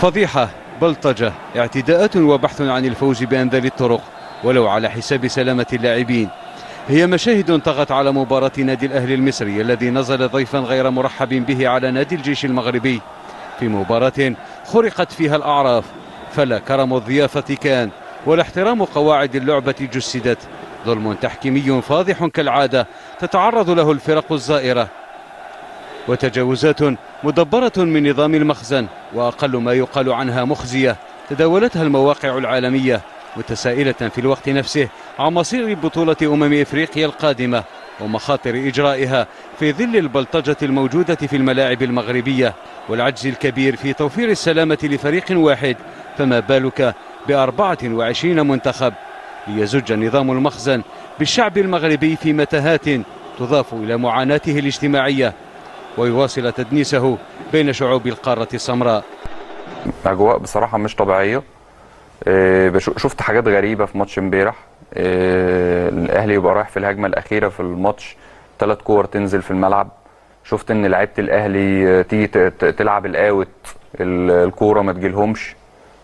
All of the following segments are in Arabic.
فضيحة، بلطجة، اعتداءات وبحث عن الفوز بأنذل الطرق ولو على حساب سلامة اللاعبين. هي مشاهد طغت على مباراة نادي الأهلي المصري الذي نزل ضيفا غير مرحب به على نادي الجيش المغربي في مباراة خرقت فيها الأعراف، فلا كرم الضيافة كان ولا احترام قواعد اللعبة جسدت. ظلم تحكيمي فاضح كالعادة تتعرض له الفرق الزائرة، وتجاوزات مدبرة من نظام المخزن وأقل ما يقال عنها مخزية تداولتها المواقع العالمية، متسائلة في الوقت نفسه عن مصير بطولة إفريقيا القادمة ومخاطر إجرائها في ظل البلطجة الموجودة في الملاعب المغربية والعجز الكبير في توفير السلامة لفريق واحد، فما بالك ب24 منتخب. ليزج نظام المخزن بالشعب المغربي في متاهات تضاف إلى معاناته الاجتماعية ويواصل تدنيسه بين شعوب القارة السمراء. أجواء بصراحة مش طبيعية. شفت حاجات غريبة في ماتش امبارح. الأهلي يبقى رايح في الهجمة الأخيرة في الماتش 3 كور تنزل في الملعب. شفت إن لعيبة الأهلي تيجي تلعب الأوت، الكورة ما تجيلهمش،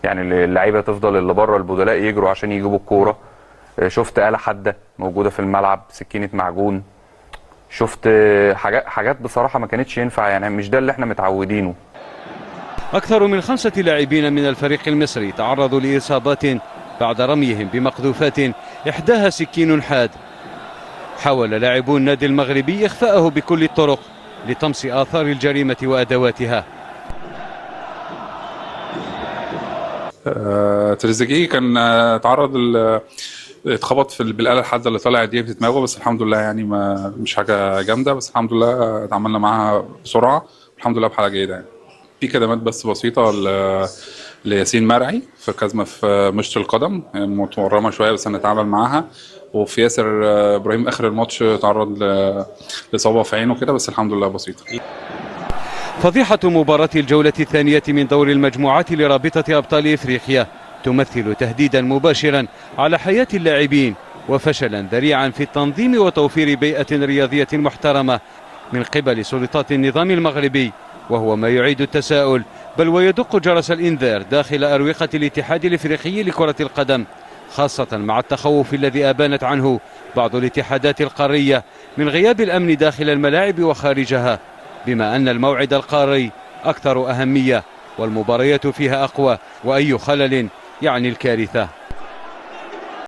يعني اللعيبة تفضل اللي بره البدلاء يجروا عشان يجيبوا الكورة. شفت آلة حادة موجودة في الملعب، سكينة معجون. شفت حاجات بصراحة ما كانتش ينفع، يعني مش ده اللي احنا متعودينه. أكثر من 5 لاعبين من الفريق المصري تعرضوا لإصابات بعد رميهم بمقذوفات إحداها سكين حاد. حاول لاعبو النادي المغربي إخفاءه بكل الطرق لطمس آثار الجريمة وأدواتها. تريزيجيه كان تعرض اتخبط بالآلة الحادة اللي طالع دي في دماغه، بس الحمد لله يعني ما مش حاجة جامدة، بس الحمد لله اتعاملنا معاها بسرعة الحمد لله بحالة جيدة. يعني في كدمات بس بسيطة لياسين مرعي في كزمة في مشط القدم متورمة شوية بس هنتعامل معاها، وفي ياسر إبراهيم آخر الماتش تعرض لإصابة في عينه كده بس الحمد لله بسيطة. فضيحة مباراة الجولة الثانية من دور المجموعات لرابطة أبطال إفريقيا تمثل تهديدا مباشرا على حياة اللاعبين وفشلا ذريعا في التنظيم وتوفير بيئة رياضية محترمة من قبل سلطات النظام المغربي، وهو ما يعيد التساؤل بل ويدق جرس الإنذار داخل أروقة الاتحاد الإفريقي لكرة القدم، خاصة مع التخوف الذي أبانت عنه بعض الاتحادات القارية من غياب الأمن داخل الملاعب وخارجها، بما أن الموعد القاري أكثر أهمية والمباريات فيها أقوى، وأي خلل يعني الكارثة.